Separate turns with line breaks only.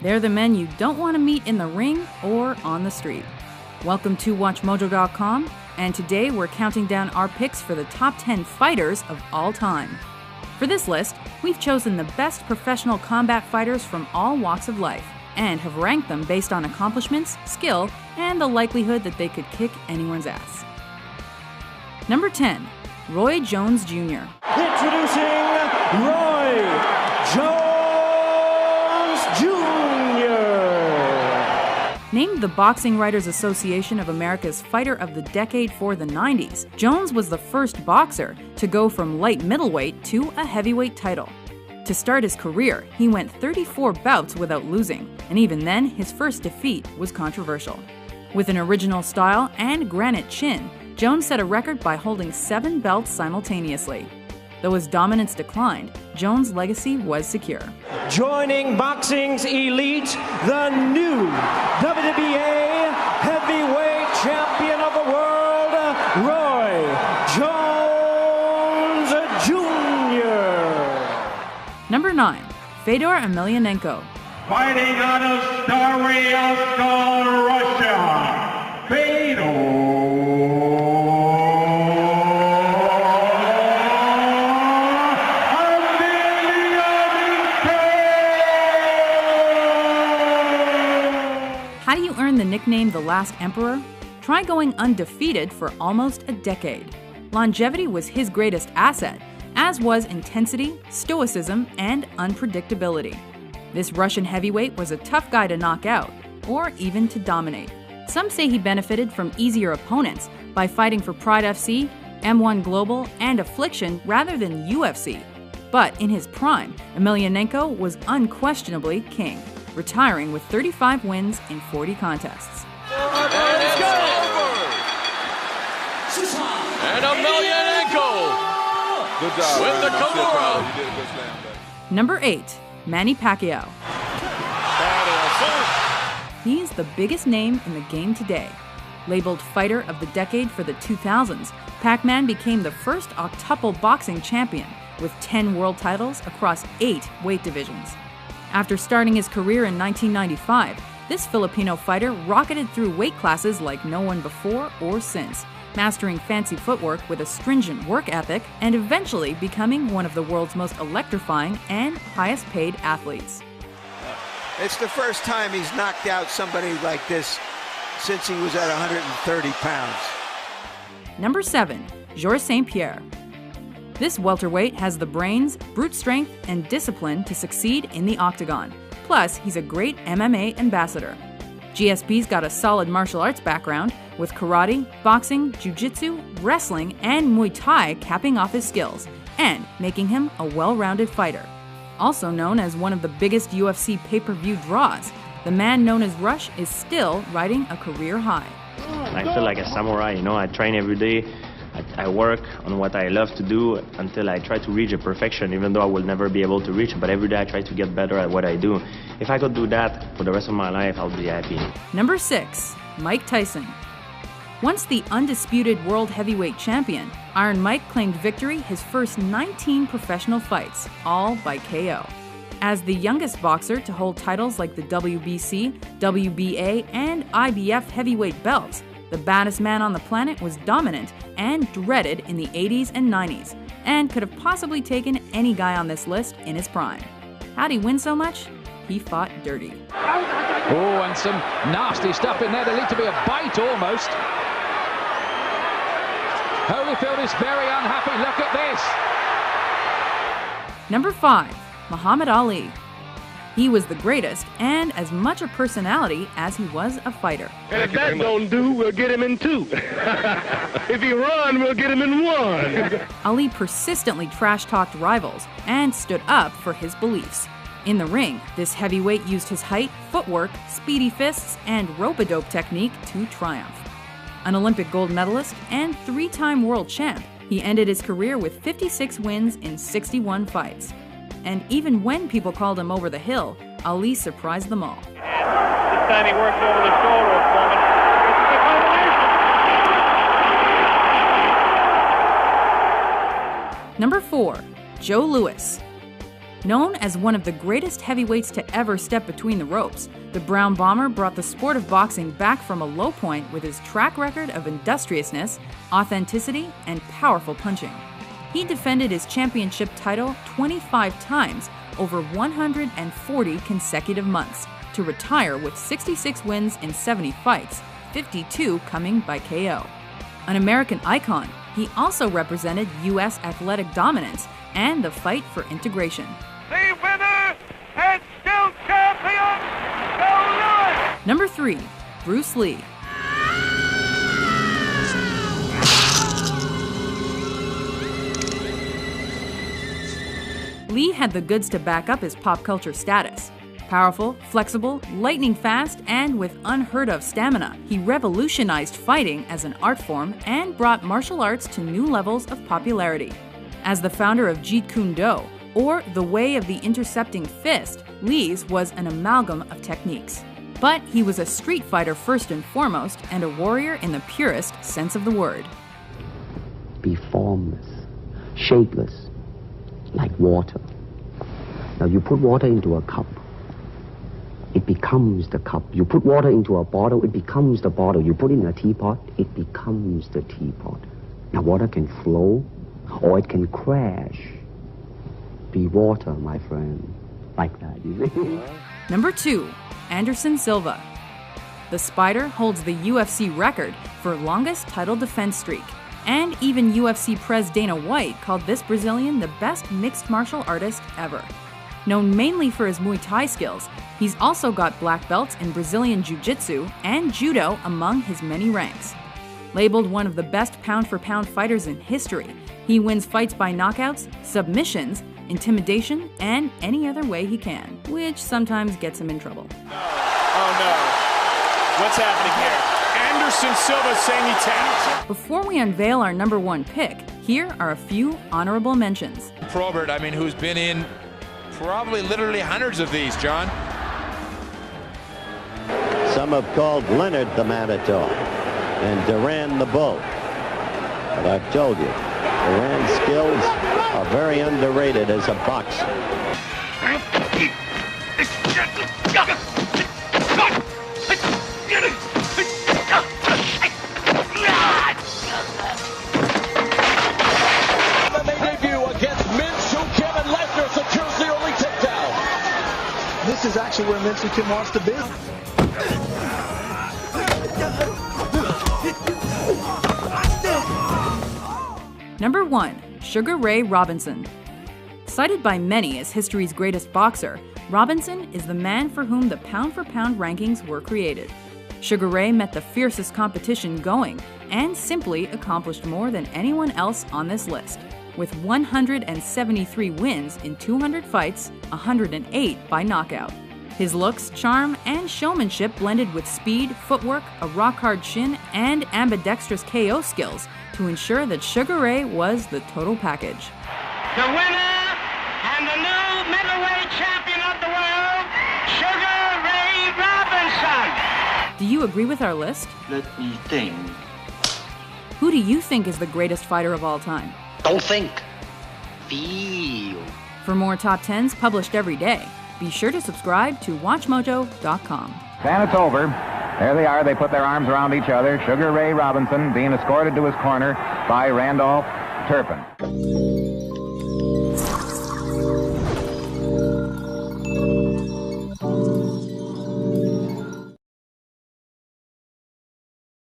They're the men you don't want to meet in the ring or on the street. Welcome to WatchMojo.com, and today we're counting down our picks for the top 10 fighters of all time. For this list, we've chosen the best professional combat fighters from all walks of life, and have ranked them based on accomplishments, skill, and the likelihood that they could kick anyone's ass. Number 10, Roy Jones Jr.
Introducing Roy Jones Jr.
Named the Boxing Writers Association of America's Fighter of the Decade for the 90s, Jones was the first boxer to go from light middleweight to a heavyweight title. To start his career, he went 34 bouts without losing, and even then, his first defeat was controversial. With an original style and granite chin, Jones set a record by holding 7 belts simultaneously. Though his dominance declined, Jones' legacy was secure.
Joining boxing's elite, the new WBA heavyweight champion of the world, Roy Jones Jr.
Number 9, Fedor Emelianenko.
Fighting out of Staroyalska, Russia, Fedor.
How do you earn the nickname The Last Emperor? Try going undefeated for almost a decade. Longevity was his greatest asset, as was intensity, stoicism, and unpredictability. This Russian heavyweight was a tough guy to knock out, or even to dominate. Some say he benefited from easier opponents by fighting for Pride FC, M1 Global, and Affliction rather than UFC. But in his prime, Emelianenko was unquestionably king, retiring with 35 wins in 40 contests.
And it's over! And Emelianenko
good job,
with the
man.
Kimura.
You did a good slam there.
Number 8, Manny Pacquiao. He's the biggest name in the game today. Labeled Fighter of the Decade for the 2000s, Pac-Man became the first octuple boxing champion with 10 world titles across 8 weight divisions. After starting his career in 1995, this Filipino fighter rocketed through weight classes like no one before or since, mastering fancy footwork with a stringent work ethic and eventually becoming one of the world's most electrifying and highest paid athletes.
It's the first time he's knocked out somebody like this since he was at 130 pounds.
Number 7, Georges St. Pierre. This welterweight has the brains, brute strength, and discipline to succeed in the octagon. Plus, he's a great MMA ambassador. GSP's got a solid martial arts background, with karate, boxing, jiu-jitsu, wrestling, and Muay Thai capping off his skills, and making him a well-rounded fighter. Also known as one of the biggest UFC pay-per-view draws, the man known as Rush is still riding a career high.
I feel like a samurai, I train every day. I work on what I love to do until I try to reach a perfection, even though I will never be able to reach it. But every day I try to get better at what I do. If I could do that for the rest of my life, I'll be happy.
Number 6, Mike Tyson. Once the undisputed world heavyweight champion, Iron Mike claimed victory his first 19 professional fights, all by KO. As the youngest boxer to hold titles like the WBC, WBA, and IBF heavyweight belts, the baddest man on the planet was dominant and dreaded in the 80s and 90s, and could have possibly taken any guy on this list in his prime. How'd he win so much? He fought dirty.
Oh, and some nasty stuff in there. There needs to be a bite almost. Holyfield is very unhappy. Look at this.
Number 5, Muhammad Ali. He was the greatest and as much a personality as he was a fighter.
And if that don't do, we'll get him in 2. If he run, we'll get him in 1.
Ali persistently trash-talked rivals and stood up for his beliefs. In the ring, this heavyweight used his height, footwork, speedy fists, and rope-a-dope technique to triumph. An Olympic gold medalist and 3-time world champ, he ended his career with 56 wins in 61 fights. And even when people called him over the hill, Ali surprised them all.
This time he worked over the shoulder of Foreman. This is a combination.
Number 4. Joe Louis. Known as one of the greatest heavyweights to ever step between the ropes, the Brown Bomber brought the sport of boxing back from a low point with his track record of industriousness, authenticity, and powerful punching. He defended his championship title 25 times over 140 consecutive months to retire with 66 wins in 70 fights, 52 coming by KO. An American icon, he also represented U.S. athletic dominance and the fight for integration.
The winner and still champion, Joe Louis!
Number 3. Bruce Lee. Lee had the goods to back up his pop culture status. Powerful, flexible, lightning fast, and with unheard-of stamina, he revolutionized fighting as an art form and brought martial arts to new levels of popularity. As the founder of Jeet Kune Do, or the way of the intercepting fist, Lee's was an amalgam of techniques. But he was a street fighter first and foremost, and a warrior in the purest sense of the word.
Be formless, shapeless, like water. Now you put water into a cup, it becomes the cup. You put water into a bottle, it becomes the bottle. You put it in a teapot, it becomes the teapot. Now water can flow, or it can crash. Be water, my friend. Like that, you see?
Number 2. Anderson Silva. The Spider holds the UFC record for longest title defense streak, and even UFC Pres Dana White called this Brazilian the best mixed martial artist ever. Known mainly for his Muay Thai skills, he's also got black belts in Brazilian Jiu-Jitsu and Judo among his many ranks. Labeled one of the best pound-for-pound fighters in history, he wins fights by knockouts, submissions, intimidation, and any other way he can, which sometimes gets him in trouble.
Oh no. What's happening here? Anderson Silva saying he tapped.
Before we unveil our number 1 pick, here are a few honorable mentions.
Probert, I mean, who's been in probably literally hundreds of these, John.
Some have called Leonard the Manitou and Duran the Bull. But I've told you, Duran's skills are very underrated as a boxer.
This is actually where Mincy Kim wants to be.
Number 1. Sugar Ray Robinson. Cited by many as history's greatest boxer, Robinson is the man for whom the pound-for-pound rankings were created. Sugar Ray met the fiercest competition going and simply accomplished more than anyone else on this list, with 173 wins in 200 fights, 108 by knockout. His looks, charm, and showmanship blended with speed, footwork, a rock-hard shin, and ambidextrous KO skills to ensure that Sugar Ray was the total package.
The winner and the new middleweight champion of the world, Sugar Ray Robinson.
Do you agree with our list?
Let me think.
Who do you think is the greatest fighter of all time?
Don't think. Feel.
For more top 10s published every day, be sure to subscribe to WatchMojo.com.
And it's over. There they are. They put their arms around each other. Sugar Ray Robinson being escorted to his corner by Randolph Turpin.